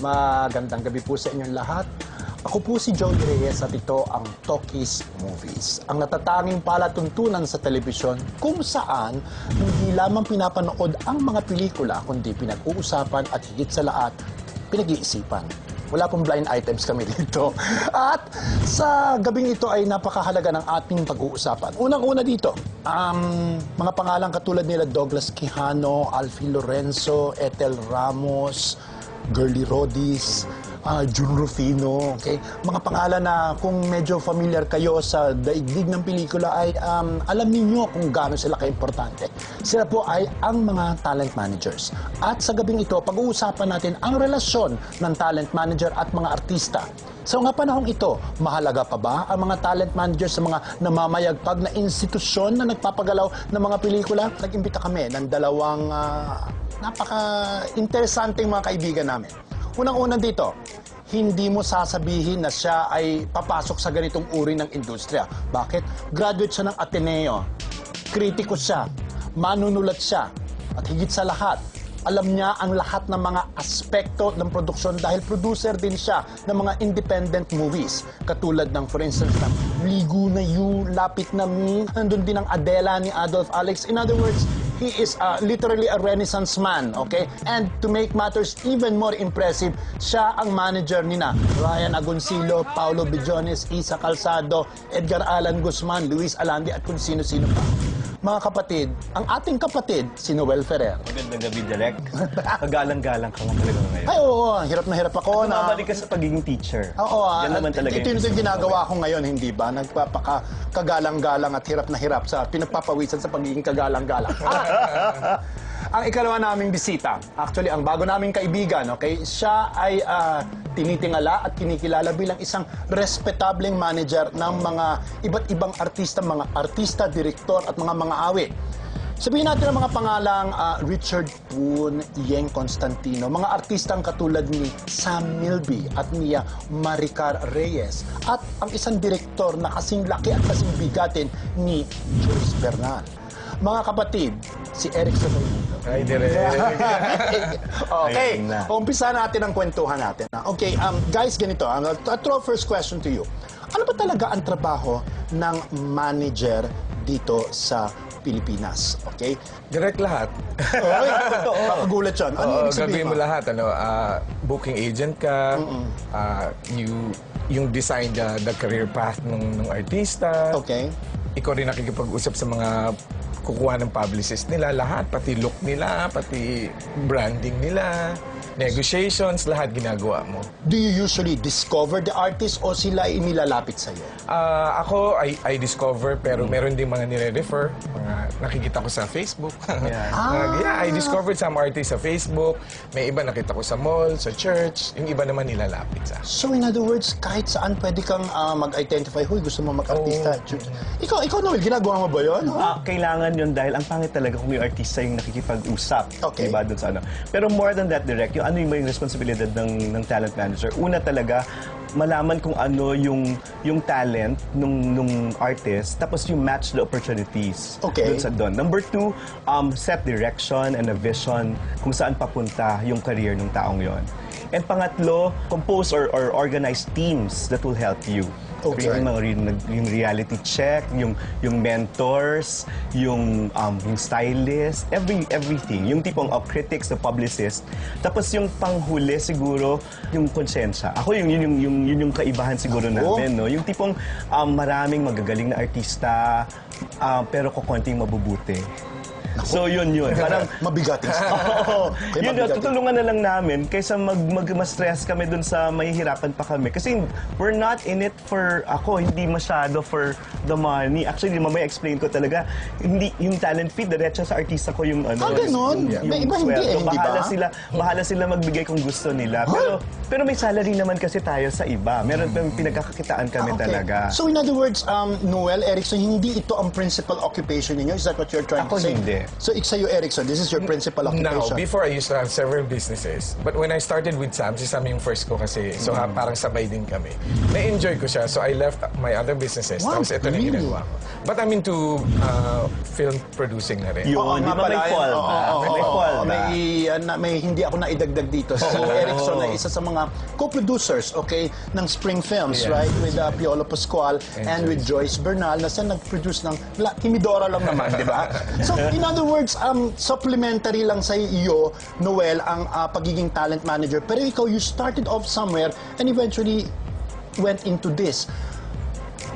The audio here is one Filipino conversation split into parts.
Magandang gabi po sa inyong lahat. Ako po si Joey Reyes at ito ang Talkies Movies. Ang natatanging palatuntunan sa telebisyon kung saan hindi lamang pinapanood ang mga pelikula kundi pinag-uusapan at higit sa lahat, pinag-iisipan. Wala pong blind items kami dito. At sa gabing ito ay napakahalaga ng ating pag-uusapan. Unang-una dito, mga pangalang katulad nila Douglas Quijano, Alfie Lorenzo, Ethel Ramos, Girly Rodis, Jun Rufino, okay? Mga pangalan na kung medyo familiar kayo sa daigdig ng pelikula ay alam niyo kung gaano sila kaimportante. Sila po ay ang mga talent managers. At sa gabing ito, pag-uusapan natin ang relasyon ng talent manager at mga artista. Sa mga panahong ito, mahalaga pa ba ang mga talent managers sa mga namamayagpag na institusyon na nagpapagalaw ng mga pelikula? Nag-imbita kami ng dalawang napaka-interesanting mga kaibigan namin. Unang-unang dito, hindi mo sasabihin na siya ay papasok sa ganitong uri ng industriya. Bakit? Graduate siya ng Ateneo, kritiko siya, manunulat siya, at higit sa lahat, alam niya ang lahat ng mga aspekto ng produksyon dahil producer din siya ng mga independent movies. Katulad ng, for instance, ng Ligo na You, Lapit na Mi, nandun din ang Adela ni Adolf Alex. In other words, he is literally a renaissance man, okay? And to make matters even more impressive, siya ang manager ni na Ryan Agoncillo, Paulo Billones, Isa Calzado, Edgar Allan Guzman, Luis Alandi, at kung sino-sino pa. Mga kapatid, ang ating kapatid, si Noel Ferrer. Magandang gabi, Direk. Kagalang-galang ka lang talaga ngayon. Ay, oo, hirap na hirap ako. Bumabalik ka sa pagiging teacher. Oo, yan naman talaga ito yung ginagawa ko ngayon, hindi ba? Nagpapakagalang-galang at hirap na hirap sa pinagpapawisan sa pagiging kagalang-galang. Ang ikalawa naming bisita, actually, ang bago naming kaibigan, okay? Siya ay tinitingala at kinikilala bilang isang respetableng manager ng mga iba't ibang artista, direktor at mga awit. Sabihin natin ang mga pangalang Richard Poon, Yeng Constantino, mga artistang katulad ni Sam Milby at Mia Maricar Reyes, at ang isang direktor na kasing laki at kasing bigatin ni Joyce Bernal. Mga kapatid, si Eric Sotomayor. Ay, direct. Okay, umpisa natin ang kwentuhan natin. Okay, guys, ganito. I'll throw first question to you. Ano ba talaga ang trabaho ng manager dito sa Pilipinas? Okay? Direct lahat. Makagulat yun. Ano ibig sabihin Gagawin mo lahat. Booking agent ka, yung design the career path ng artista. Okay. Ikaw rin nakikipag-usap sa mga kukuha ng publicist nila, lahat, pati look nila, pati branding nila, negotiations, lahat ginagawa mo. Do you usually discover the artist o sila ay nilalapit sa'yo? Ako, I discover, pero meron din mga nire-refer. Mga nakikita ko sa Facebook. Yeah, I discovered some artists sa Facebook. May iba nakita ko sa mall, sa church. Yung iba naman nilalapit sa. So in other words, kahit saan pwede kang mag-identify, huy, gusto mo mag-artista. Ikaw, Noel, ginagawa mo ba yun? Kailangan yun dahil ang pangit talaga kung yung artista yung nakikipag-usap. Okay. Diba, dun sa ano. Pero more than that, Direk, yung ano yung responsibilidad ng talent manager. Una talaga, malaman kung ano yung talent nung artist, tapos yung match the opportunities. Okay. Dun sa doon. Number two, set direction and a vision kung saan papunta yung career ng taong yon. And pangatlo, compose or organize teams that will help you. Okay. Yung reality check, yung mentors, yung stylist, everything. Yung tipong critics, the publicist. Tapos yung panghuli siguro, yung konsensya. Ako yun yung kaibahan siguro namin, no? Yung tipong maraming magagaling na artista, pero kukunting mabubuti. So yun. Parang mabigating. Yun, tutulungan na lang namin kaysa mag-stress kami dun sa mahihirapan pa kami. Kasi we're not in it hindi masyado for the money. Actually, mamaya explain ko talaga, hindi yung talent fee, diretso sa artista ko yung ganun? May iba hindi di ba? Bahala sila magbigay kung gusto nila. Pero may salary naman kasi tayo sa iba. Meron pinagkakakitaan kami talaga. So in other words, Noel, Erickson, hindi ito ang principal occupation ninyo? Is that what you're trying to say? Ako hindi. So, sa'yo, Erickson, this is your principal Now, occupation. before I used to have several businesses. But when I started with Sam, si Sam yung first ko kasi. So parang sabay din kami. Na-enjoy ko siya. So I left my other businesses. Wow, Tapos ito na really? ginagawa ko. But I'm into film producing na rin. Yun, di ba may fall ba? May fall ba? May hindi ako naidagdag dito. Si Erickson ay isa sa mga co-producers, okay, ng Spring Films, Yes. right? With Piolo Pascual and with Joyce Bernal na siya nag-produce ng Timidora lang naman, di ba? So, in other words, supplementary lang sa iyo, Noel, ang pagiging talent manager. Pero ikaw, you started off somewhere and eventually went into this.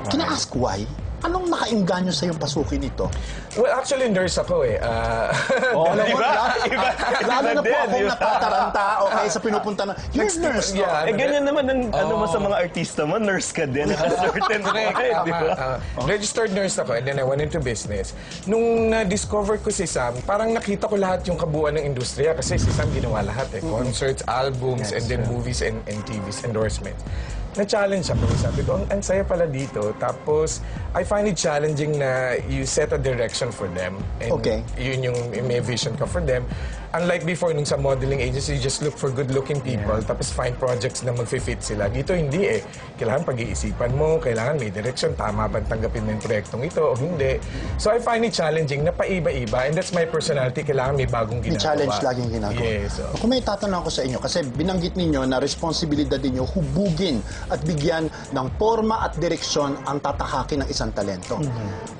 Can I ask why? Anong nakainganyo sa iyong pasukin ito? Well, actually, nurse ako eh. Alam mo, Iba lalo na po din, akong di ba? natataranta, okay, sa pinupunta na, you're a nurse, no? Yeah. Eh, ganyan naman ang ano mo sa mga artista mo, nurse ka din. At a certain point, di ba? Registered nurse ako and then I went into business. Nung na-discover ko si Sam, parang nakita ko lahat yung kabuuan ng industriya kasi si Sam ginawa lahat eh. Concerts, albums, and then movies and TVs, endorsements. Na-challenge ako. Sabi ko, ang saya pala dito. Tapos, I find it challenging na you set a direction for them. And Okay. yun yung may vision ka for them. Unlike before, nung sa modeling agency, you just look for good-looking people, tapos find projects na mag-fit sila. Dito, hindi eh. Kailangan pag-iisipan mo, kailangan may direction, tama ba tanggapin mo yung proyektong ito o hindi. So, I find it challenging na paiba-iba, and that's my personality, kailangan may bagong May ginagawa. challenge laging ginagawa. Yes. So. Kung may tatanong ko sa inyo, kasi binanggit ninyo na responsibilidad ninyo hubugin at bigyan ng forma at direksyon ang tatahakin ng isang talento.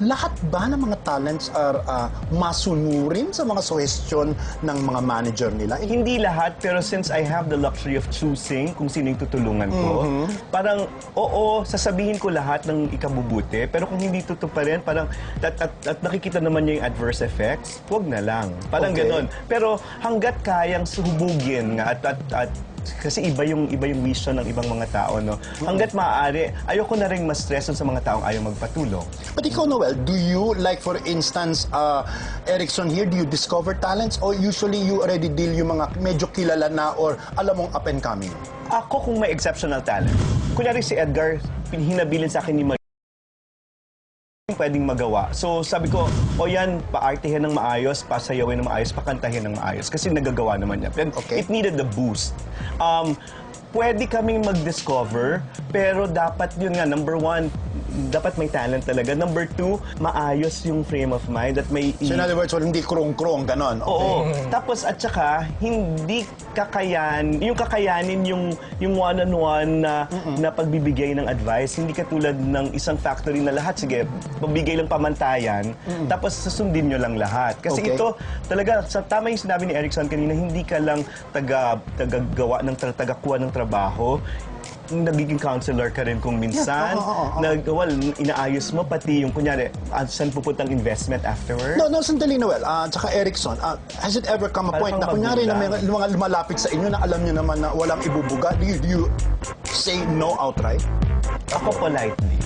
Lahat ba ng mga talents are masunurin sa mga suhestyon ng mga manager nila? Hindi lahat, pero since I have the luxury of choosing kung sino yung tutulungan ko, parang, oo, sasabihin ko lahat ng ikabubuti, pero kung hindi tutuparin, parang, at nakikita naman niya yung adverse effects, huwag na lang. Parang Okay. ganon. Pero hanggat kayang suhubugin nga at kasi iba yung vision ng ibang mga tao, no? Hanggat maaari, ayoko na rin ma-stress sa mga taong ayaw magpatulong. But ikaw, Noel, do you, like for instance, Erickson here, do you discover talents or usually you already deal yung mga medyo kilala na or alam mong up and coming? Ako kung may exceptional talent. Kunyari si Edgar, hinabilin sa akin ni pwedeng magawa. So sabi ko, o yan, paartihin ng maayos, pasayawin ng maayos, pakantahin ng maayos. Kasi nagagawa naman niya. But Okay. it needed the boost. Pwede kaming mag-discover, pero dapat yun nga, number one, dapat may talent talaga. Number two, maayos yung frame of mind at may... So in other words, hindi krong-krong, ganon. Oo. Tapos at saka hindi yung kakayanin yung one-on-one na pagbibigay ng advice. Hindi katulad ng isang factory na lahat, sige, magbigay lang pamantayan, tapos susundin nyo lang lahat. Kasi Okay. ito, talaga, tama yung sinabi ni Erickson kanina, hindi ka lang tagagawa ng tagakuha ng trabaho, nagiging counselor ka rin kung minsan, inaayos mo pati yung kunyari, saan pupuntang investment afterward. No, sandali, Noel. Tsaka Erickson, has it ever come a point na Parang kunyari na may magulang. mga lumalapit sa inyo na alam nyo naman na walang ibubuga, do you say no outright? Ako politely.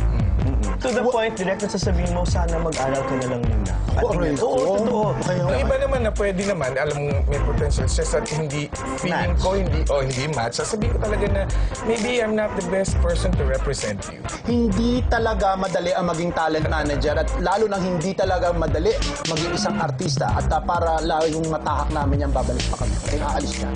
To the point, direct na sasabihin mo, sana mag-aral ka na lang muna. At Aray ko. oo, totoo. Okay, Yung iba naman na pwede naman, alam mo may potential, just that hindi, feeling Match. ko, hindi match. Sasabihin ko talaga na, maybe I'm not the best person to represent you. Hindi talaga madali ang maging talent manager at lalo nang hindi talaga madali maging isang artista at para lalo yung matahak namin yan, babalik pa kami. Okay, aalis yan.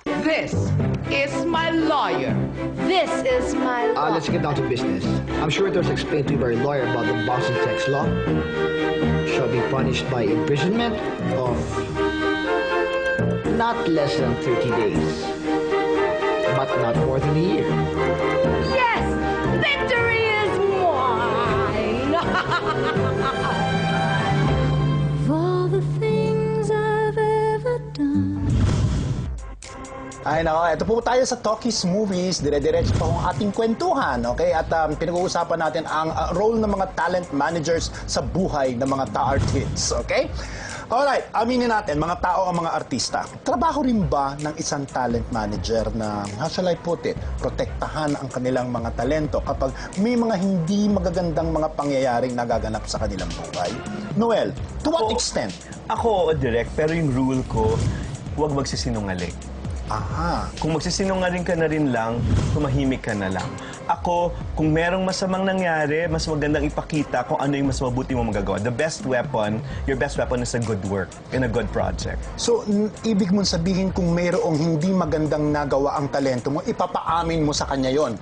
This is my lawyer. This is my law. Let's get down to business. I'm sure it was explained to you by a lawyer about the Boston Tex law. Shall be punished by imprisonment of not less than 30 days, but not more than a year. Yes! Victory is mine! Of all the things I've ever done. Ay nako, ito po tayo sa Talkies Movies. Dire-diretso pa ang ating kwentuhan, okay? At pinag-uusapan natin ang role ng mga talent managers sa buhay ng mga tar kids, okay? Alright, aminin natin, mga tao ang mga artista. Trabaho rin ba ng isang talent manager na, how shall I put it, protektahan ang kanilang mga talento kapag may mga hindi magagandang mga pangyayaring nagaganap sa kanilang buhay? Noel, to what extent? Ako, direct, pero yung rule ko, huwag magsisinungaling. Aha. Kung magsisinungaling ka na rin lang, tumahimik ka na lang. Ako, kung merong masamang nangyari, mas magandang ipakita kung ano yung mas mabuti mo magagawa. The best weapon, your best weapon is a good work and a good project. So, ibig mong sabihin kung mayroong hindi magandang nagawa ang talento mo, ipapaamin mo sa kanya yon.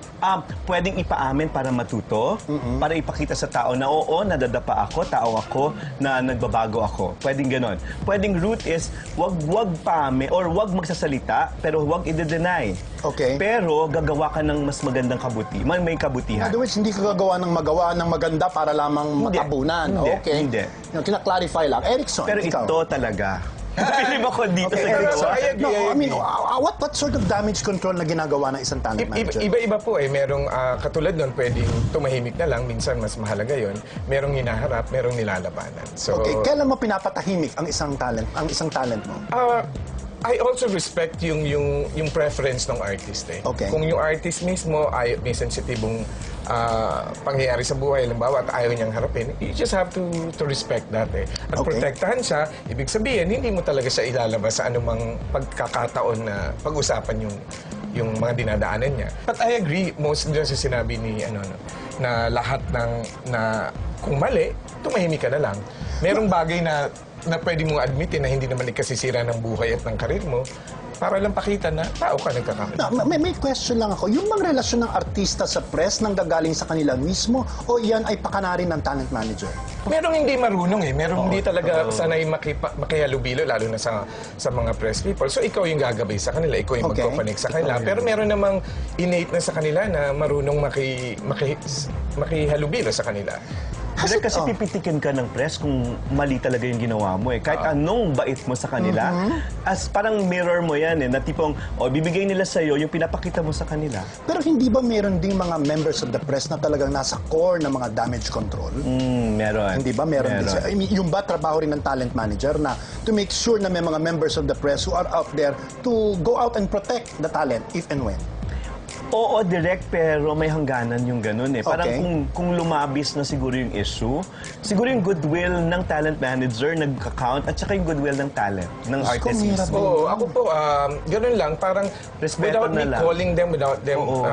Pwedeng ipaamin para matuto, para ipakita sa tao na oo, nadadapa ako, tao ako, na nagbabago ako. Pwedeng ganon. Pwedeng root is, wag paamin or wag magsasalita, pero wag i-deny. Okay. Pero gagawa ka ng mas magandang may In kabutihan. other words, hindi ka gagawa ng magawa ng maganda para lamang Hindi. matabunan. Hindi. Okay. Hindi. Kina-clarify lang. Erickson, Pero ikaw. ito talaga. Bilib ako dito Okay, sa Erickson. ginawa. I agree, I No, I mean, agree. what sort of damage control na ginagawa ng isang talent manager? Iba-iba po eh. Merong katulad nun, pwedeng tumahimik na lang. Minsan mas mahalaga yon. Merong hinaharap, merong nilalabanan. So, Okay, kailan mo pinapatahimik ang isang talent mo? I also respect yung preference ng artist eh. Okay. Kung yung artist mismo ay may sensitibong pangyayari sa buhay, halimbawa, at ayaw niyang harapin, you just have to respect that eh. At Okay. protektahan siya, ibig sabihin, hindi mo talaga siya ilalabas sa anumang pagkakataon na pag-usapan yung mga dinadaanan niya. But I agree, most dyan sa sinabi ni, na lahat na kung mali, tumahimik ka na lang. Merong bagay na pwede mong admitin na hindi naman ikasisira ng buhay at ng karir mo para lang pakita na tao ka nagkakamali. No, may question lang ako. Yung mga relasyon ng artista sa press nang gagaling sa kanila mismo o yan ay pakanarin ng talent manager? Merong hindi marunong eh. Merong hindi talaga sanay makihalubilo, lalo na sa mga press people. So ikaw yung gagabay sa kanila, ikaw yung Okay. magkoconnect sa kanila. Pero meron namang innate na sa kanila na marunong makihalubilo sa kanila. Direk, kasi pipitikin ka ng press kung mali talaga yung ginawa mo eh. Kahit anong bait mo sa kanila, as parang mirror mo yan eh, na tipong, bibigay nila sa'yo yung pinapakita mo sa kanila. Pero hindi ba meron ding mga members of the press na talagang nasa core ng mga damage control? Meron. Hindi ba meron din? I mean, yung ba trabaho rin ng talent manager na to make sure na may mga members of the press who are out there to go out and protect the talent if and when? Oo, direct, pero may hangganan yung ganun eh. Parang Okay. kung lumabis na siguro yung issue, siguro yung goodwill ng talent manager nagka-count at saka yung goodwill ng talent, ng Diyos ko, artist mahirap mismo. Oo, ako po, ganun lang, parang Respeto without na me lang. calling them, without them Oo.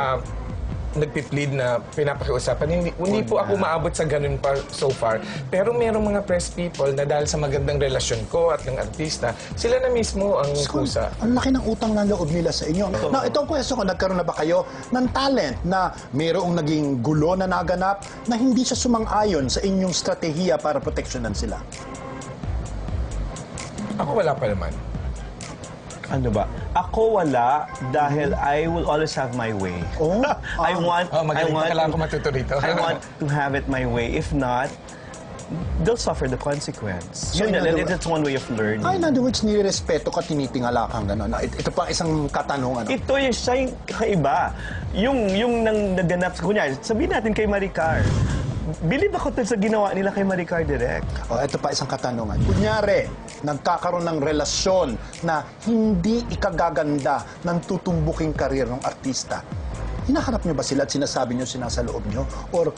nagpi-plead na pinapakiusapan. Hindi po ako maabot sa ganun pa so far. Pero merong mga press people na dahil sa magandang relasyon ko at ng artista, sila na mismo ang kusa. Ang laki ng utang na loob nila sa inyo. Now, itong question ko, nagkaroon na ba kayo ng talent na mayroong naging gulo na naganap na hindi siya sumang-ayon sa inyong strategiya para proteksyonan sila? Ako wala pa naman. Ano ba? Ako wala dahil I will always have my way. Oh? I want Magaling pa kailangan ko matuto rito. I want to have it my way. If not, they'll suffer the consequence. So, Yun, in other words- it's one way of learning. Ay, in other words, nirespeto ka, tinitingala kang gano'n. Ito pa isang katanungan. Ito yung siya yung kakaiba. Yung naganap, kunyari, sabihin natin kay Maricar. Bilib ako sa ginawa nila kay Maricar direct. Ito pa isang katanungan. Kunyari, nagkakaroon ng relasyon na hindi ikagaganda ng tutumbuking karir ng artista. Hinaharap niyo ba sila at sinasabi niyo, sinasaloob niyo? Or,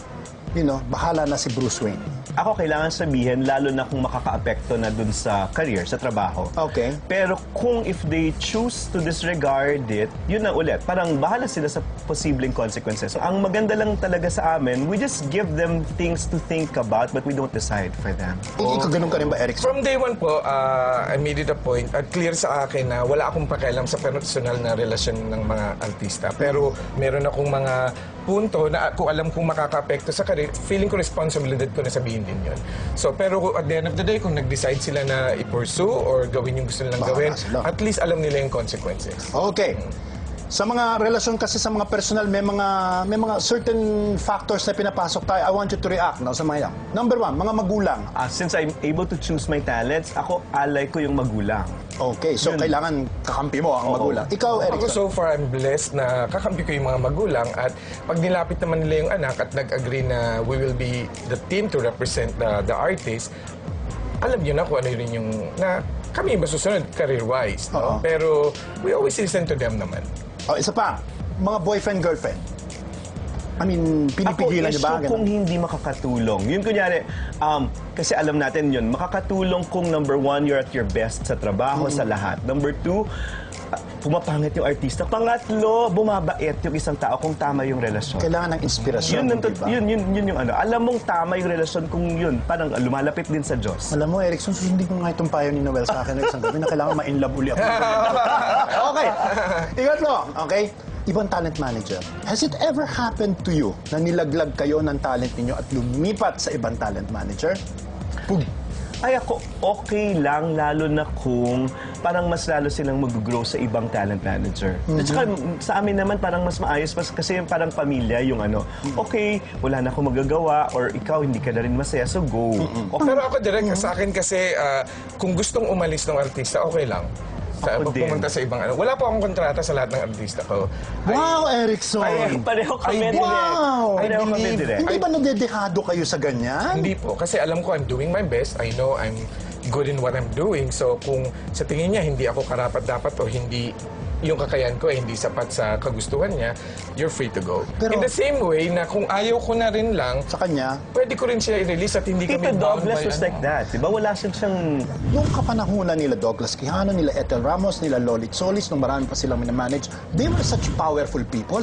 bahala na si Bruce Wayne? Ako kailangan sabihin, lalo na kung makakaapekto na dun sa career, sa trabaho. Okay. Pero kung if they choose to disregard it, yun na ulit. Parang bahala sila sa posibleng consequences. So, ang maganda lang talaga sa amin, we just give them things to think about, but we don't decide for them. Ikaw ganun ka rin ba, Erickson? From day one po, I made it a point at clear sa akin na wala akong pakialam sa personal na relasyon ng mga artista. Pero meron akong mga punto na kung alam kong makaka-apekto sa career, feeling ko responsibilidad ko na sabihin din yun. So, pero at the end of the day, kung nag-decide sila na i-pursue or gawin yung gusto nilang Bahala gawin, sila. at least alam nila yung consequences. Okay. Sa mga relasyon kasi sa mga personal, may mga certain factors na pinapasok tayo. I want you to react sa mga yan. Number one, mga magulang. Since I'm able to choose my talents, ako alay ko yung magulang. Okay, so Yun. kailangan kakampi mo ang Oo. magulang. Ikaw, Ako Erickson. so far, I'm blessed na kakampi ko yung mga magulang at pag nilapit naman nila yung anak at nag-agree na we will be the team to represent the artist, alam niyo na kung ano rin yung, na kami masusunod career-wise, no? Pero we always listen to them naman. Oh, isa pa, mga boyfriend-girlfriend. I mean, pinipigilan niyo ba? Ako, kung hindi makakatulong. Yun kunyari, kasi alam natin yun, makakatulong kung number 1, you're at your best sa trabaho, sa lahat. Number 2, pumapangit yung artista. Pangatlo, bumabait yung isang tao kung tama yung relasyon. Kailangan ng inspirasyon, Yun, diba? yun yung ano. Alam mong tama yung relasyon kung yun, parang lumalapit din sa Diyos. Alam mo, Erickson, susundin ko nga itong payo ni Noel sa akin isang gabi na kailangan ma-inlove uli ako. Okay. Ikatlo, okay? Ibang talent manager. Has it ever happened to you na nilaglag kayo ng talent ninyo at lumipat sa ibang talent manager? Pug. Ay ako, okay lang, lalo na kung parang mas lalo silang mag-grow sa ibang talent manager. At saka sa amin naman parang mas maayos kasi parang pamilya yung ano, okay, wala na akong magagawa or ikaw hindi ka na rin masaya, so go. Okay. Pero ako direct, sa akin kasi, kung gustong umalis ng artista, okay lang. Ako din. Pumunta sa ibang ano. Wala po akong kontrata sa lahat ng artista ko. Wow, Erickson! Pareho kami Ay, direct. wow! Pareho kami direct. Hindi ba nadedekado kayo sa ganyan? Hindi po. Kasi alam ko I'm doing my best. I know I'm good in what I'm doing. So kung sa tingin niya hindi ako karapat-dapat o hindi yung kakayahan ko hindi sapat sa kagustuhan niya, you're free to go. Pero- in the same way na kung ayaw ko na rin lang, Sa kanya, pwede ko rin siya i-release at hindi Tito kami bound Douglas by was like that. Diba? Wala siyang nung kapanahunan nila Douglas Quijano, nila Ethel Ramos, nila Lolit Solis, nung marami pa silang minamanage, they were such powerful people,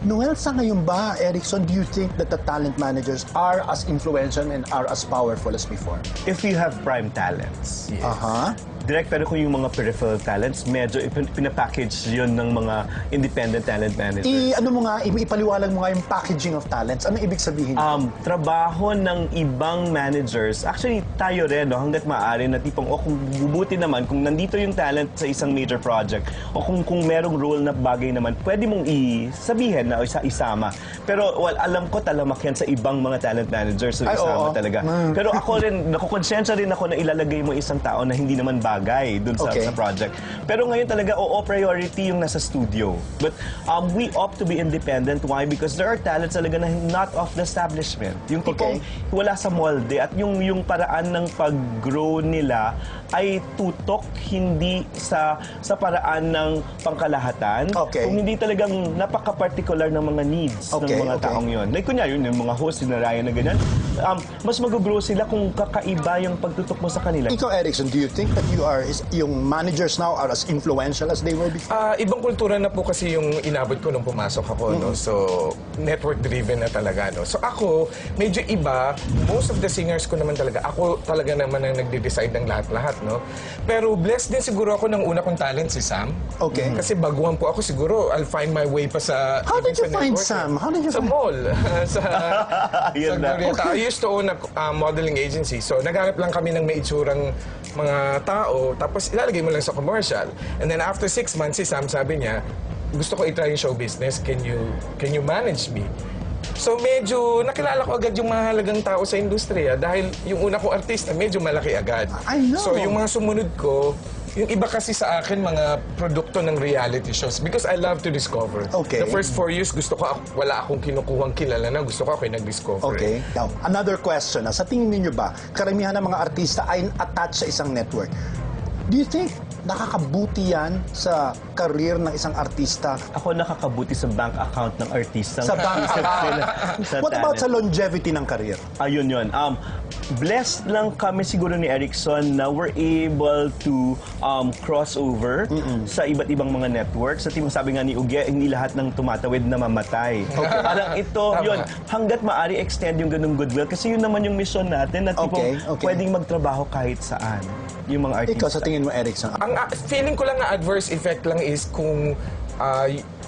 Noel, sa ngayon ba, Erickson, do you think that the talent managers are as influential and are as powerful as before? if you have prime talents. Aha. Direct, pero kung yung mga peripheral talents, medyo pinapackage yun ng mga independent talent managers. Ano mo nga, ipaliwalag mo nga yung packaging of talents. Ano ibig sabihin? Trabaho ng ibang managers, actually tayo rin, no, hanggat maaari na tipong, kung bubuti naman, kung nandito yung talent sa isang major project, o kung merong role na bagay naman, pwede mong isabihin na isama. Pero alam ko talamak yan sa ibang mga talent managers, so Ay, isama oo. talaga. Pero ako rin, nakukonsensya rin ako na ilalagay mo isang tao na hindi naman bagay dun sa project. Pero ngayon talaga, priority yung nasa studio. But we opt to be independent. Why? Because there are talents talaga na not of the establishment. Yung tipong wala sa molde at yung paraan ng pag-grow nila ay tutok, hindi sa paraan ng pangkalahatan. Kung hindi talagang napaka-particular ng mga needs ng mga taong yun. Like kunyari, yung mga host, yung Ryan na ganyan, mas mag-grow sila kung kakaiba yung pagtutok mo sa kanila. Ikaw, Erickson, do you think that yung managers now are as influential as they were before? Ibang kultura na po kasi yung inabot ko nung pumasok ako, no? So, network-driven na talaga, no? So, ako, medyo iba. Most of the singers ko naman talaga, ako talaga naman ang nagde-decide ng lahat-lahat, no? Pero blessed din siguro ako ng una kong talent, si Sam. Okay. Kasi baguhan po ako, siguro I'll find my way pa sa... How did you sa find network, Sam? How did you sa find... mall. sa Yun na. Glorieta. I used to own a modeling agency. So, naghanap lang kami ng may itsurang mga tao, tapos ilalagay mo lang sa commercial. And then after 6 months, si Sam sabi niya, gusto ko i-try yung show business, can you manage me? So medyo nakilala ko agad yung mahalagang tao sa industriya dahil yung una kong artista medyo malaki agad. I know. So yung mga sumunod ko, yung iba kasi sa akin mga produkto ng reality shows because I love to discover. Okay. The first 4 years gusto ko wala akong kinukuhang kilala na, gusto ko ako yung nag-discover. Okay. Now, another question. Sa tingin niyo ba, karamihan ng mga artista ay attached sa isang network? Do you think nakakabuti yan sa career ng isang artista? Ako nakakabuti sa bank account ng artista. Sa bank account. What about sa talent. longevity ng career? Ayun yun. Blessed lang kami siguro ni Erickson na we're able to cross over sa iba't ibang mga networks. Sa sabi nga ni Uge, hindi lahat ng tumatawid na mamatay. Parang ito, yun, hanggat maaari extend yung ganung goodwill. Kasi yun naman yung mission natin na tipong pwedeng magtrabaho kahit saan. Yung mga artista. Ikaw, sa tingin mo, Erickson? Ang feeling ko lang na adverse effect lang is kung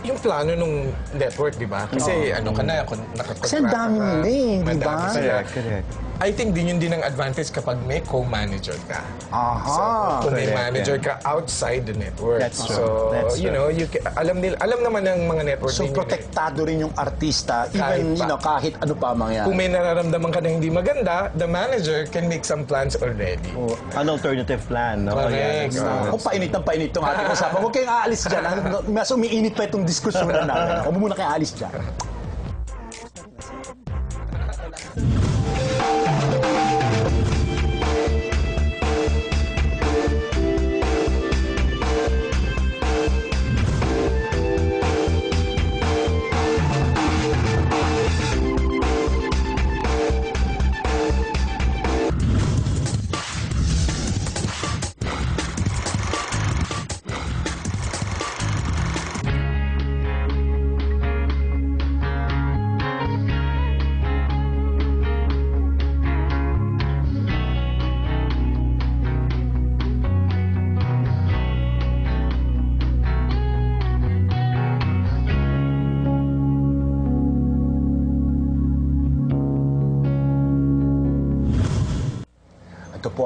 yung plano nung network, di ba? Kasi ano ka na, nakakontrata. Kasi ang dami nila di ba? Madami sila. Correct. I think din yun din ang advantage kapag may co-manager ka. Aha. So, kung may Correct, manager ka outside the network. That's true. So, That's you true. know, alam naman ng mga network So, din yun eh. protektado rin yung artista, Kahit even, pa. kahit ano pa mangyari. Kung may nararamdaman ka na hindi maganda, the manager can make some plans already. An alternative plan, no? Correct. Yeah. Kung painit ng painit itong ating usapan, huwag kayong aalis dyan. Mas umiinit pa itong diskusyon na natin. Huwag muna kayong aalis dyan.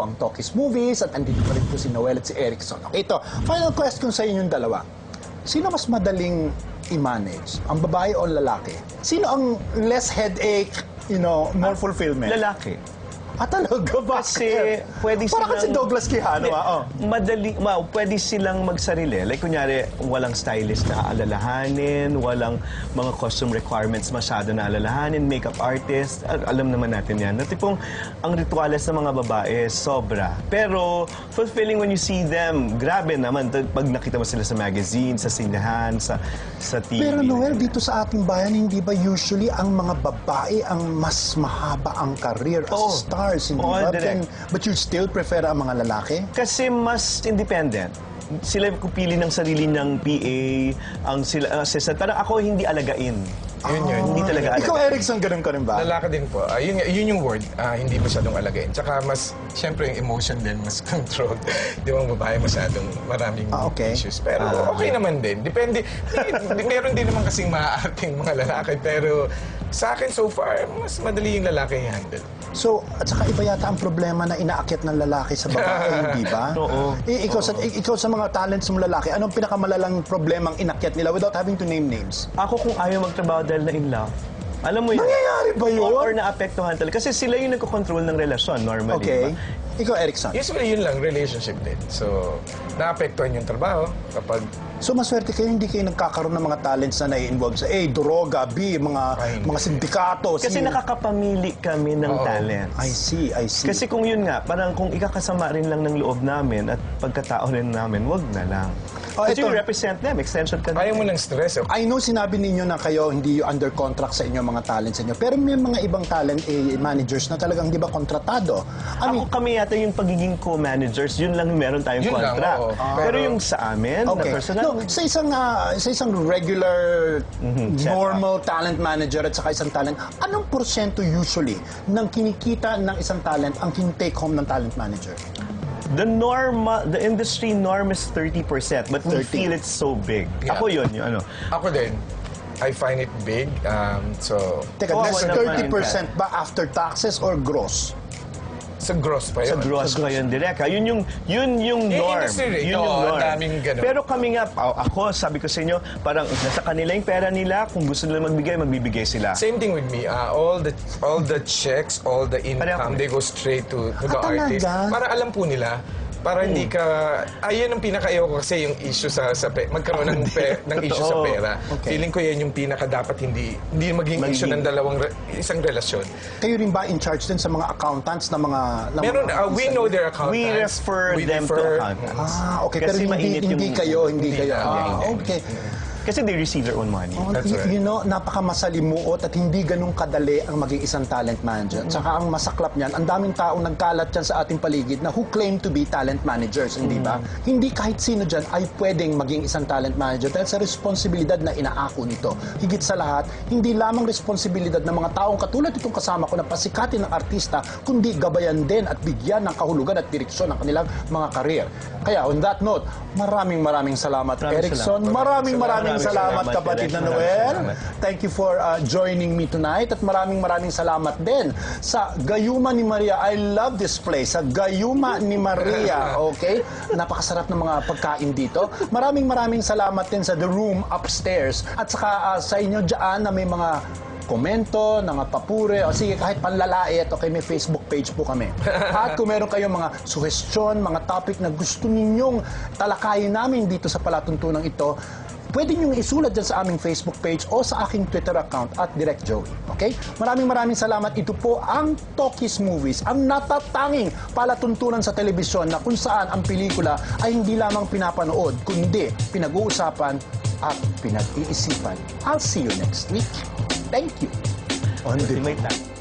ang Talkies Movies at andito pa rin po si Noel at si Erickson. Okay, ito, final question sa inyong dalawa. Sino mas madaling i-manage? Ang babae o ang lalaki? Sino ang less headache, more fulfillment? Lalaki. Talaga ba? Kasi pwede silang... Parang kasi Douglas Quijano, Pwede silang magsarili. Like, kunyari, walang stylist na alalahanin, walang mga costume requirements masyado na alalahanin, makeup artist, alam naman natin yan. Na tipong, ang rituales ng mga babae, sobra. Pero, fulfilling when you see them, grabe naman. Pag nakita mo sila sa magazine, sa sinehan, sa TV. Pero Noel, dito sa ating bayan, hindi ba usually ang mga babae ang mas mahaba ang career as stars? Hindi ba? But you still prefer ang mga lalaki? Kasi mas independent. Sila pupili ng sarili ng PA, ang sila assistant. Parang ako hindi alagain. Yun. Hindi talaga alagain. Ikaw, Erickson, ganun ka rin ba? Lalaki din po. Yun yung word. Hindi masyadong alagain. Tsaka mas, syempre yung emotion din, mas controlled. Di ba ang babae masyadong maraming issues. Pero okay naman din. Depende. Meron din naman kasing maaarting mga lalaki. Pero sa akin so far, mas madali yung lalaki i-handle. So, at saka iba yata ang problema na inaakyat ng lalaki sa babae, hindi ba? Oo. Ikaw sa mga talents mo lalaki, anong pinakamalalang problemang inakyat nila without having to name names? Ako kung ayaw magtrabaho dahil na in love, alam mo yun. Nangyayari ba yun? Or naapektuhan talaga. Kasi sila yung nagkocontrol ng relasyon normally. Okay. Diba? Ikaw, Erickson. Usually yun lang, relationship din. So, naapektuhan yung trabaho kapag... So, maswerte kayo, hindi kayo nagkakaroon ng mga talents na nai-involve sa A, droga, B, mga sindikato, Kasi nakakapamili kami ng talents. I see. Kasi kung yun nga, parang kung ikakasama rin lang ng loob namin at pagkatao rin namin, wag na lang. Kasi ito, you represent them, extension ka Ayaw mo ng stress. I know sinabi ninyo na kayo hindi under contract sa inyo mga talents inyo, pero may mga ibang talent managers na talagang di ba kontratado. Kami yata yung pagiging co-managers, yun lang meron tayong Yun lang, contract. oo. Pero yung sa amin, na personal, sa isang regular, normal talent manager at saka isang talent, anong porsyento usually ng kinikita ng isang talent ang kin-take home ng talent manager? the industry norm is 30%, but we 30. feel it's so big. Yeah. Ako yun, yung ano. Ako din. I find it big. Teka, Oo, that's naman. 30% ba after taxes or gross? Sa gross pa Sa yun. gross pa yun direct. Yun yung norm. industry rate. Yun yung Oo, norm. ang daming ganun. Pero kami nga, ako, sabi ko sa inyo, parang nasa kanila yung pera nila. Kung gusto nila magbibigay sila. Same thing with me. All the checks, all the income, they go straight to the artist. Talaga? Para alam po nila. Para hindi ka... Ayun ang pinaka-ayaw ko kasi yung issue magkaroon ng issue sa pera. Okay. Feeling ko yan yung pinaka-dapat hindi maging issue ng isang relasyon. Kayo rin ba in charge din sa mga accountants na mga... Meron, we know their accountants. We refer them to accountants. Okay. Kasi Pero mainit hindi yung- kayo. Okay. Kasi they receive their own money. That's right. You know, napakamasalimuot at hindi ganun kadali ang maging isang talent manager. Tsaka ang masaklap niyan, ang daming taong nagkalat dyan sa ating paligid na who claim to be talent managers, hindi ba? Hindi kahit sino dyan ay pwedeng maging isang talent manager dahil sa responsibilidad na inaako nito. Higit sa lahat, hindi lamang responsibilidad ng mga taong katulad itong kasama ko na pasikatin ng artista, kundi gabayan din at bigyan ng kahulugan at direksyon ng kanilang mga karir. Kaya on that note, maraming salamat, Erickson. Maraming salamat, kapatid na Noel. Thank you for joining me tonight. At maraming salamat din sa Gayuma ni Maria. I love this place. Sa Gayuma ni Maria. Okay? Napakasarap ng mga pagkain dito. Maraming salamat din sa The Room upstairs. At saka sa inyo dyan na may mga komento, mga papure, o sige, kahit panlalait, okay, may Facebook page po kami. At kung meron kayong mga suhestyon, mga topic na gusto ninyong talakayin namin dito sa palatuntunang ito, pwede nyo isulat dyan sa aming Facebook page o sa aking Twitter account at Direct Joey. Okay? Maraming salamat. Ito po ang Talkies Movies, ang natatanging palatuntunan sa telebisyon na kung saan ang pelikula ay hindi lamang pinapanood, kundi pinag-uusapan at pinag-iisipan. I'll see you next week. Thank you. On the Ultimate time.